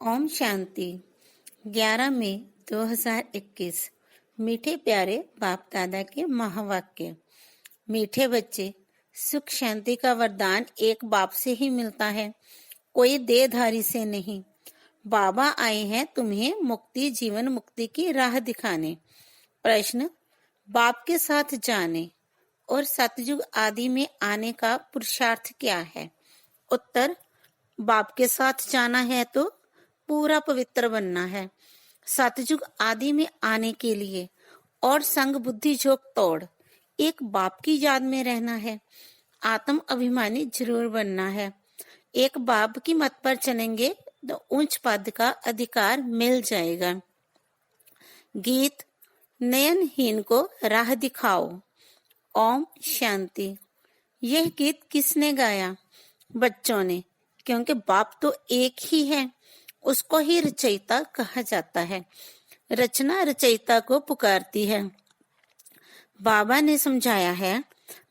ओम शांति। 11 मई 2021। मीठे प्यारे बाप दादा के महावाक्य। मीठे बच्चे, सुख शांति का वरदान एक बाप से ही मिलता है, कोई देहधारी से नहीं। बाबा आए हैं तुम्हें मुक्ति, जीवन मुक्ति की राह दिखाने। प्रश्न, बाप के साथ जाने और सतयुग आदि में आने का पुरुषार्थ क्या है? उत्तर, बाप के साथ जाना है तो पूरा पवित्र बनना है, सतयुग आदि में आने के लिए, और संग बुद्धि झोंक तोड़ एक बाप की याद में रहना है। आत्म अभिमानी जरूर बनना है। एक बाप की मत पर चलेंगे तो उच्च पद का अधिकार मिल जाएगा। गीत, नयनहीन को राह दिखाओ। ओम शांति। यह गीत किसने गाया? बच्चों ने, क्योंकि बाप तो एक ही है, उसको ही रचयिता कहा जाता है। रचना रचयिता को पुकारती है। बाबा ने समझाया है,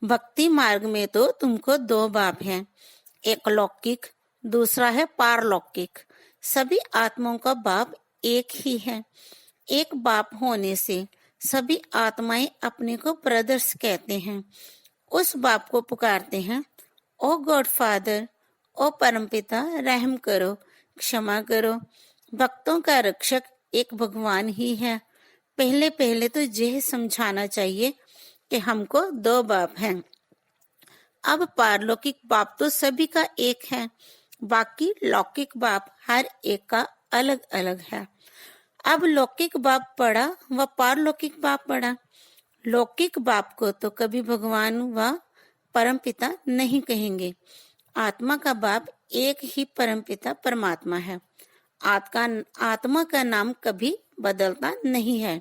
भक्ति मार्ग में तो तुमको दो बाप हैं, एक लौकिक, दूसरा है पारलौकिक। सभी आत्माओं का बाप एक ही है। एक बाप होने से सभी आत्माएं अपने को ब्रदर्स कहते हैं। उस बाप को पुकारते हैं, ओ गॉड फादर, ओ परमपिता, रहम करो, क्षमा करो। भक्तों का रक्षक एक भगवान ही है। पहले तो यह समझाना चाहिए कि हमको दो बाप हैं। अब पारलौकिक बाप तो सभी का एक है, बाकी लौकिक बाप हर एक का अलग अलग है। अब लौकिक बाप पड़ा व पारलौकिक बाप पड़ा। लौकिक बाप को तो कभी भगवान व परमपिता नहीं कहेंगे। आत्मा का बाप एक ही परमपिता परमात्मा है। आत्मा का नाम कभी बदलता नहीं है,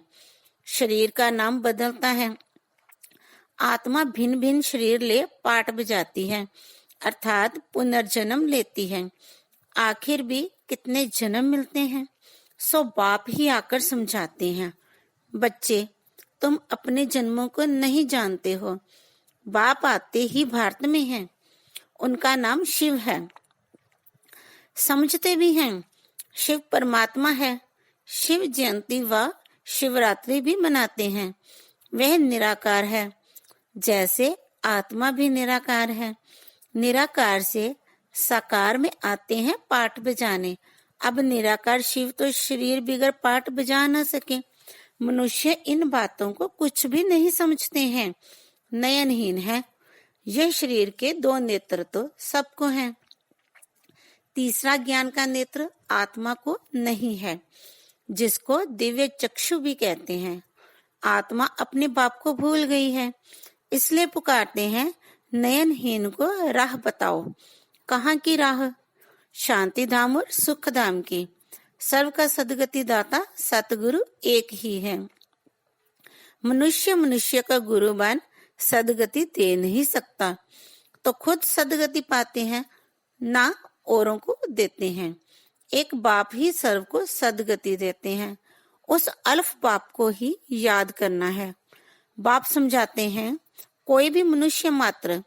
शरीर का नाम बदलता है। आत्मा भिन्न भिन्न शरीर ले पाठ बजाती है, अर्थात पुनर्जन्म लेती है। आखिर भी कितने जन्म मिलते हैं, सो बाप ही आकर समझाते हैं। बच्चे, तुम अपने जन्मों को नहीं जानते हो। बाप आते ही भारत में हैं, उनका नाम शिव है। समझते भी हैं, शिव परमात्मा है। शिव जयंती व शिवरात्रि भी मनाते हैं। वह निराकार है, जैसे आत्मा भी निराकार है। निराकार से साकार में आते हैं पाठ बजाने। अब निराकार शिव तो शरीर बिगर पाठ बजा न सके। मनुष्य इन बातों को कुछ भी नहीं समझते हैं, नयनहीन है। यह शरीर के दो नेत्र तो सबको हैं, तीसरा ज्ञान का नेत्र आत्मा को नहीं है, जिसको दिव्य चक्षु भी कहते हैं। आत्मा अपने बाप को भूल गई है, इसलिए पुकारते हैं, नयनहीन को राह बताओ। कहाँ की राह? शांति धाम और सुख धाम की। सर्व का सदगति दाता सतगुरु एक ही है। मनुष्य का गुरु बन सदगति दे नहीं सकता, तो खुद सदगति पाते हैं, ना औरों को देते हैं। एक बाप ही सर्व को सदगति देते हैं। उस अल्फ बाप को ही याद करना है। बाप समझाते हैं, कोई भी मनुष्य मात्र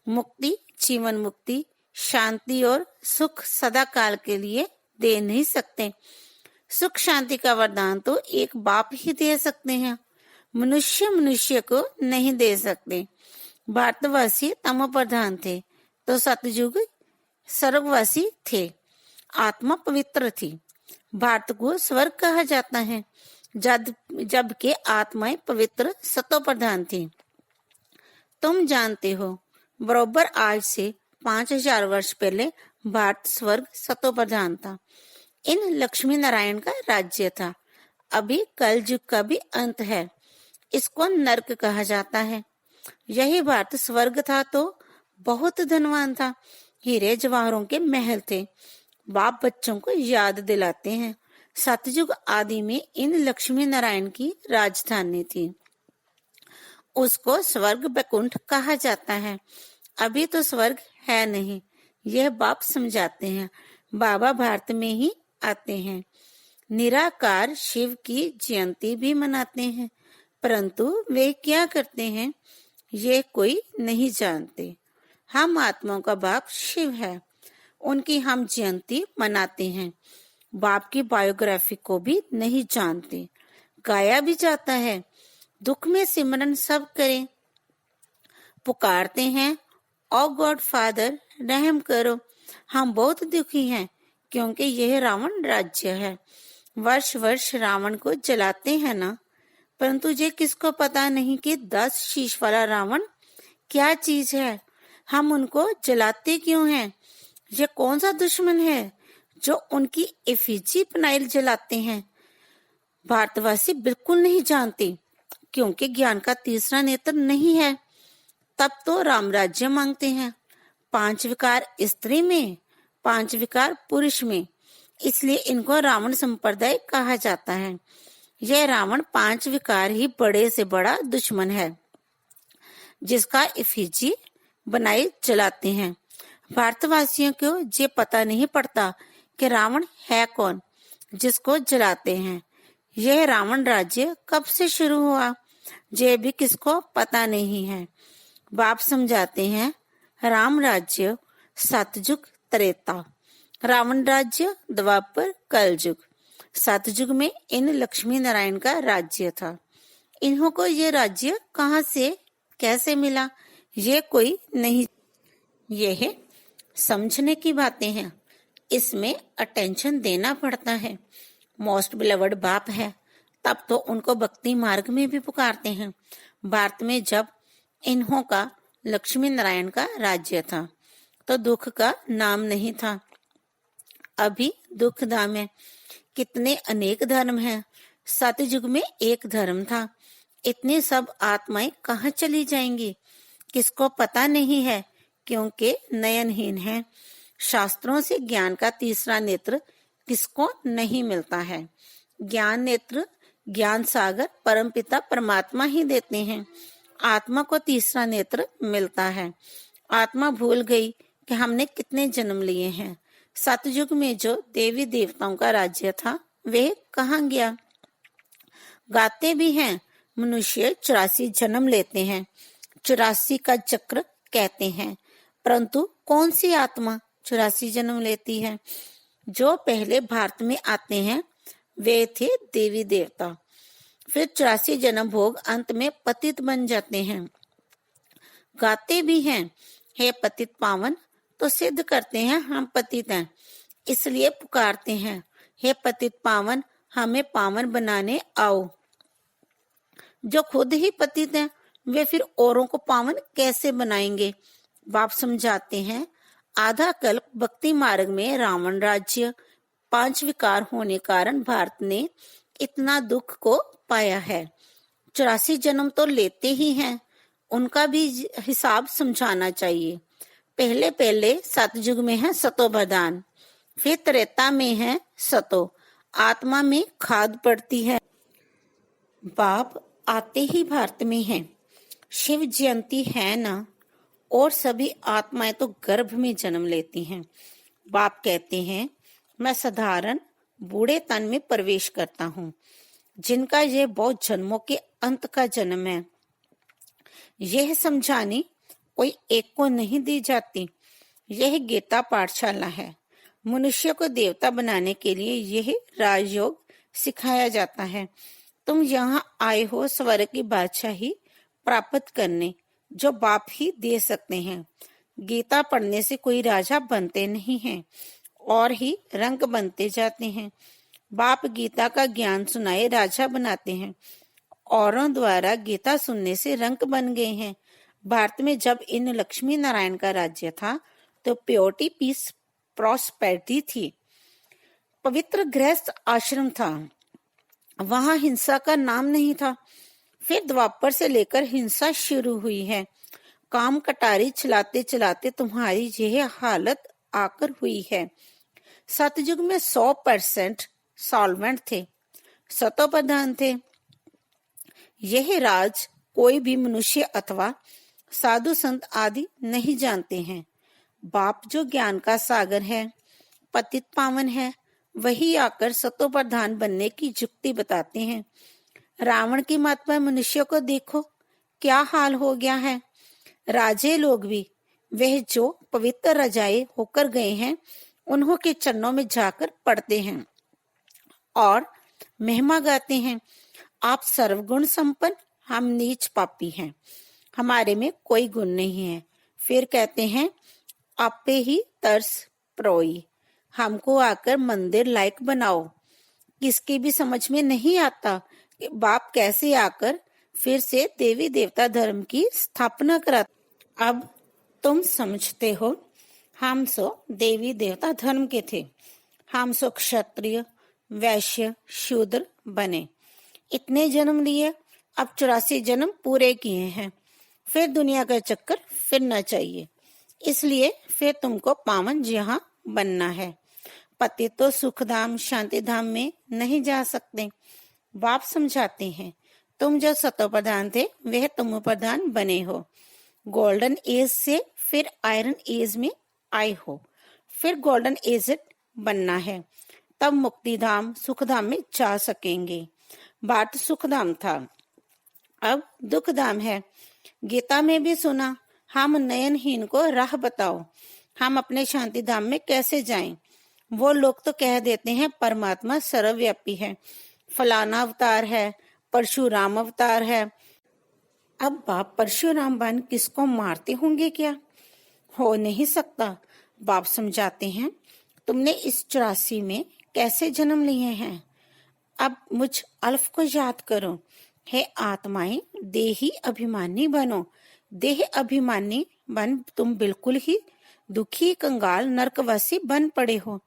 मुक्ति, जीवन मुक्ति, शांति और सुख सदा काल के लिए दे नहीं सकते। सुख शांति का वरदान तो एक बाप ही दे सकते हैं, मनुष्य को नहीं दे सकते। भारतवासी तमो प्रधान थे तो सतयुग स्वर्गवासी थे। आत्मा पवित्र थी। भारत को स्वर्ग कहा जाता है, जबकि आत्माएं पवित्र सतो प्रधान थी। तुम जानते हो, बरोबर आज से 5000 वर्ष पहले भारत स्वर्ग सतो प्रधान था। इन लक्ष्मी नारायण का राज्य था। अभी कलयुग का भी अंत है, इसको नरक कहा जाता है। यही भारत स्वर्ग था तो बहुत धनवान था, हीरे जवाहरों के महल थे। बाप बच्चों को याद दिलाते हैं, सतयुग आदि में इन लक्ष्मी नारायण की राजधानी थी। उसको स्वर्ग बैकुंठ कहा जाता है। अभी तो स्वर्ग है नहीं, यह बाप समझाते हैं। बाबा भारत में ही आते हैं। निराकार शिव की जयंती भी मनाते हैं, परंतु वे क्या करते हैं ये कोई नहीं जानते। हम आत्माओं का बाप शिव है, उनकी हम जयंती मनाते हैं। बाप की बायोग्राफी को भी नहीं जानते। गाया भी जाता है, दुख में सिमरन सब करें, पुकारते हैं ओ गॉड फादर रहम करो, हम बहुत दुखी हैं क्योंकि यह रावण राज्य है। वर्ष वर्ष रावण को जलाते हैं ना, परंतु ये किसको पता नहीं कि 10 शीश वाला रावण क्या चीज है। हम उनको जलाते क्यों हैं? ये कौन सा दुश्मन है जो उनकी एफिजी पनाइल जलाते हैं? भारतवासी बिल्कुल नहीं जानते, क्योंकि ज्ञान का तीसरा नेत्र नहीं है। तब तो राम राज्य मांगते हैं। 5 विकार स्त्री में, 5 विकार पुरुष में, इसलिए इनको रावण संप्रदाय कहा जाता है। यह रावण 5 विकार ही बड़े से बड़ा दुश्मन है, जिसका एफिजी बनाए जलाते हैं। भारतवासियों को ये पता नहीं पड़ता कि रावण है कौन जिसको जलाते हैं। यह रावण राज्य कब से शुरू हुआ, ये भी किसको पता नहीं है। बाप समझाते हैं, राम राज्य सतयुग त्रेता, रावण राज्य द्वापर कलयुग। सतयुग में इन लक्ष्मी नारायण का राज्य था। इन्हों को ये राज्य कहाँ से कैसे मिला, ये कोई नहीं। यह समझने की बातें हैं, इसमें अटेंशन देना पड़ता है। मोस्ट बिलवड बाप है, तब तो उनको भक्ति मार्ग में भी पुकारते हैं। भारत में जब इन्हों का लक्ष्मी नारायण का राज्य था तो दुख का नाम नहीं था, अभी दुख धाम है। कितने अनेक धर्म हैं, सतयुग में एक धर्म था। इतने सब आत्माएं कहाँ चली जाएंगी, किसको पता नहीं है, क्योंकि नयनहीन है। शास्त्रों से ज्ञान का तीसरा नेत्र किसको नहीं मिलता है। ज्ञान नेत्र ज्ञान सागर परमपिता परमात्मा ही देते हैं। आत्मा को तीसरा नेत्र मिलता है। आत्मा भूल गई कि हमने कितने जन्म लिए हैं। सतयुग में जो देवी देवताओं का राज्य था वह कहाँ गया। गाते भी हैं, मनुष्य 84 जन्म लेते हैं, 84 का चक्र कहते हैं, परंतु कौन सी आत्मा 84 जन्म लेती है। जो पहले भारत में आते हैं वे थे देवी देवता, फिर 84 जन्म भोग अंत में पतित बन जाते हैं। गाते भी हैं, हे पतित पावन, तो सिद्ध करते हैं हम पतित हैं, इसलिए पुकारते हैं, हे पतित पावन हमें पावन बनाने आओ। जो खुद ही पतित हैं वे फिर औरों को पावन कैसे बनाएंगे। बाप समझाते हैं, आधा कल्प भक्ति मार्ग में रावण राज्य 5 विकार होने कारण भारत ने इतना दुख को पाया है। 84 जन्म तो लेते ही हैं, उनका भी हिसाब समझाना चाहिए। पहले पहले सतयुग में है सतो प्रधान, फिर त्रेता में है सतो, आत्मा में खाद पड़ती है। बाप आते ही भारत में है, शिव जयंती है ना, और सभी आत्माएं तो गर्भ में जन्म लेती हैं। बाप कहते हैं, मैं साधारण बूढ़े तन में प्रवेश करता हूँ, जिनका यह बहुत जन्मों के अंत का जन्म है। यह समझानी कोई एक को नहीं दी जाती। यह गीता पाठशाला है। मनुष्य को देवता बनाने के लिए यह राजयोग सिखाया जाता है। तुम यहाँ आए हो स्वर्ग की बादशाही प्राप्त करने, जो बाप ही दे सकते हैं। गीता पढ़ने से कोई राजा बनते नहीं हैं, और ही रंग बनते जाते हैं। बाप गीता का ज्ञान सुनाए राजा बनाते हैं, औरों द्वारा गीता सुनने से रंग बन गए हैं। भारत में जब इन लक्ष्मी नारायण का राज्य था तो प्योरिटी, पीस, प्रॉस्पेरिटी थी। पवित्र गृहस्थ आश्रम था, वहां हिंसा का नाम नहीं था। फिर द्वापर से लेकर हिंसा शुरू हुई है। काम कटारी चलाते चलाते तुम्हारी यह हालत आकर हुई है। सतयुग में 100% सॉल्वेंट थे, सतो प्रधान थे। यह राज कोई भी मनुष्य अथवा साधु संत आदि नहीं जानते हैं। बाप जो ज्ञान का सागर है, पतित पावन है, वही आकर सतो प्रधान बनने की युक्ति बताते हैं। रावण की महात्मा मनुष्य को देखो क्या हाल हो गया है। राजे लोग भी वह जो पवित्र रजाए होकर गए हैं उन्हों के चरणों में जाकर पड़ते हैं। और महिमा गाते हैं, आप सर्वगुण संपन्न, हम नीच पापी हैं, हमारे में कोई गुण नहीं है। फिर कहते हैं, आप पे ही तरस प्रोई, हमको आकर मंदिर लायक बनाओ। किसकी भी समझ में नहीं आता कि बाप कैसे आकर फिर से देवी देवता धर्म की स्थापना करा। अब तुम समझते हो, हम सो देवी देवता धर्म के थे, हम सो क्षत्रिय वैश्य शूद्र बने, इतने जन्म लिए, अब 84 जन्म पूरे किए हैं, फिर दुनिया का चक्कर फिरना चाहिए, इसलिए फिर तुमको पावन जहां बनना है। पति तो सुखधाम शांति धाम में नहीं जा सकते। बाप समझाते हैं, तुम जो सतो प्रधान थे वह तुम प्रधान बने हो, गोल्डन एज से फिर आयरन एज में आए हो, फिर गोल्डन एज बनना है, तब मुक्ति धाम सुख धाम में जा सकेंगे। बात सुख धाम था, अब दुख धाम है। गीता में भी सुना, हम नयनहीन को राह बताओ, हम अपने शांति धाम में कैसे जाएं। वो लोग तो कह देते हैं परमात्मा सर्वव्यापी है, फलाना अवतार है, परशुराम अवतार है। अब बाप परशुराम बन किसको मारते होंगे क्या? हो नहीं सकता। बाप समझाते हैं, तुमने इस 84 में कैसे जन्म लिए हैं। अब मुझ अल्फ को याद करो। हे आत्माएं, देही अभिमानी बनो। देह अभिमानी बन तुम बिल्कुल ही दुखी कंगाल नरकवासी बन पड़े हो।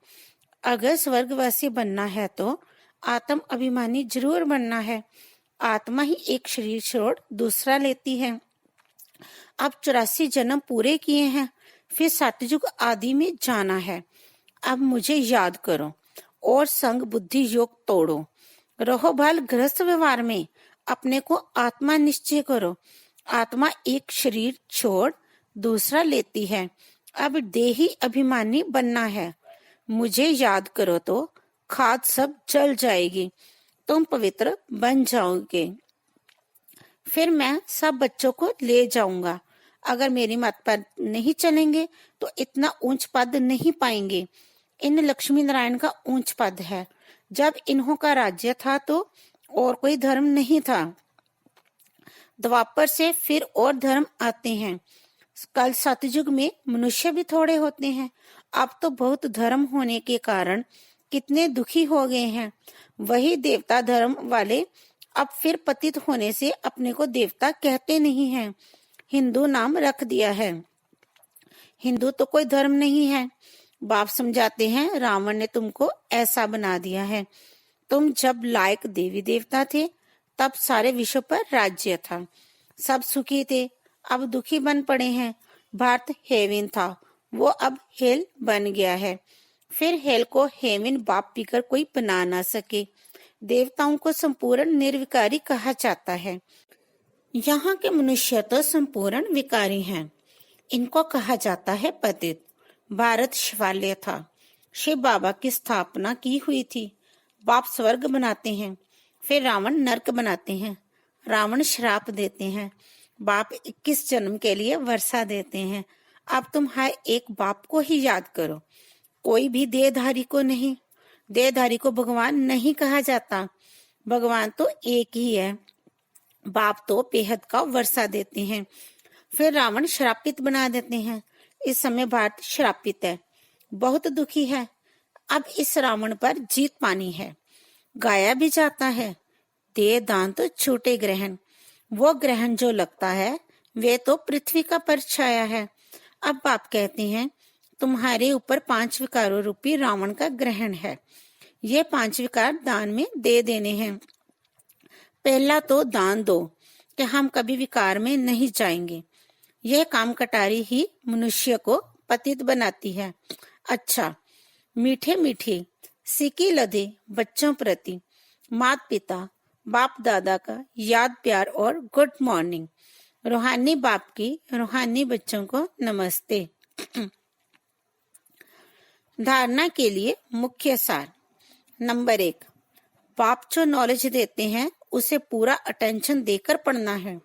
अगर स्वर्गवासी बनना है तो आत्म अभिमानी जरूर बनना है। आत्मा ही एक शरीर छोड़ दूसरा लेती है। अब 84 जन्म पूरे किए हैं, फिर सतयुग आदि में जाना है। अब मुझे याद करो और संग बुद्धि योग तोड़ो। रहो बाल गृहस्थ व्यवहार में, अपने को आत्मा निश्चय करो। आत्मा एक शरीर छोड़ दूसरा लेती है। अब देही अभिमानी बनना है। मुझे याद करो तो खाद सब जल जाएगी, तुम पवित्र बन जाओगे। फिर मैं सब बच्चों को ले जाऊंगा। अगर मेरी मत पर नहीं चलेंगे तो इतना ऊंच पद नहीं पाएंगे। इन लक्ष्मी नारायण का ऊंच पद है। जब इन्हों का राज्य था तो और कोई धर्म नहीं था। द्वापर से फिर और धर्म आते हैं। कल सतयुग में मनुष्य भी थोड़े होते हैं। अब तो बहुत धर्म होने के कारण कितने दुखी हो गए हैं। वही देवता धर्म वाले अब फिर पतित होने से अपने को देवता कहते नहीं हैं, हिंदू नाम रख दिया है। हिंदू तो कोई धर्म नहीं है। बाप समझाते हैं, रावण ने तुमको ऐसा बना दिया है। तुम जब लायक देवी देवता थे तब सारे विश्व पर राज्य था, सब सुखी थे। अब दुखी बन पड़े हैं। भारत हेवन था, वो अब हेल बन गया है। फिर हेल को हेवन बाप पीकर कोई बना ना सके। देवताओं को संपूर्ण निर्विकारी कहा जाता है। यहाँ के मनुष्य तो संपूर्ण विकारी हैं। इनको कहा जाता है पतित। भारत शिवालय था, शिव बाबा की स्थापना की हुई थी। बाप स्वर्ग बनाते हैं, फिर रावण नरक बनाते हैं। रावण श्राप देते हैं, बाप 21 जन्म के लिए वर्षा देते हैं। अब तुम हर एक बाप को ही याद करो, कोई भी देहधारी को नहीं। देहधारी को भगवान नहीं कहा जाता, भगवान तो एक ही है। बाप तो बेहद का वर्षा देते हैं, फिर रावण श्रापित बना देते हैं। इस समय भारत श्रापित है, बहुत दुखी है। अब इस रावण पर जीत पानी है। गाया भी जाता है, देह दान तो छूटे ग्रहण। वो ग्रहण जो लगता है वे तो पृथ्वी का परछाया है। अब बाप कहते हैं, तुम्हारे ऊपर 5 विकारों रूपी रावण का ग्रहण है। ये 5 विकार दान में दे देने हैं। पहला तो दान दो कि हम कभी विकार में नहीं जाएंगे। यह काम कटारी ही मनुष्य को पतित बनाती है। अच्छा, मीठे मीठे सिकी लदे बच्चों प्रति माता पिता बाप दादा का याद प्यार और गुड मॉर्निंग। रूहानी बाप की रूहानी बच्चों को नमस्ते। धारणा के लिए मुख्य सार। नंबर 1, बाप जो नॉलेज देते हैं उसे पूरा अटेंशन देकर पढ़ना है।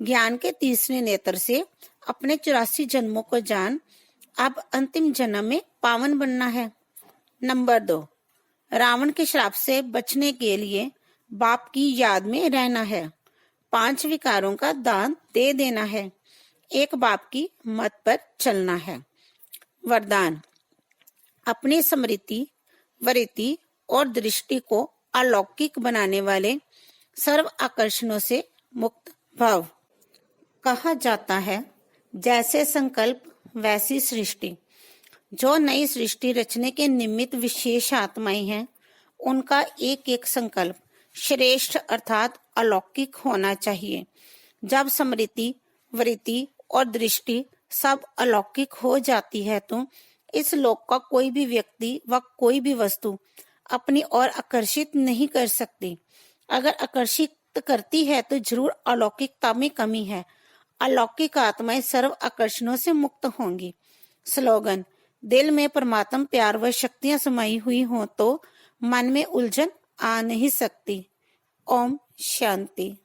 ज्ञान के तीसरे नेत्र से अपने 84 जन्मों को जान, अब अंतिम जन्म में पावन बनना है। नंबर 2, रावण के श्राप से बचने के लिए बाप की याद में रहना है। 5 विकारों का दान दे देना है। एक बाप की मत पर चलना है। वरदान, अपनी स्मृति, वृत्ति और दृष्टि को अलौकिक बनाने वाले सर्व आकर्षणों से मुक्त भव। कहा जाता है, जैसे संकल्प वैसी सृष्टि। जो नई सृष्टि रचने के निमित्त विशेष आत्माएं हैं, उनका एक एक संकल्प श्रेष्ठ अर्थात अलौकिक होना चाहिए। जब स्मृति, वृत्ति और दृष्टि सब अलौकिक हो जाती है तो इस लोक का कोई भी व्यक्ति व कोई भी वस्तु अपनी ओर आकर्षित नहीं कर सकती। अगर आकर्षित करती है तो जरूर अलौकिकता में कमी है। अलौकिक आत्माएं सर्व आकर्षणों से मुक्त होंगी। स्लोगन, दिल में परमात्मा प्यार व शक्तियां समाई हुई हो तो मन में उलझन आ नहीं सकती। ओम शांति।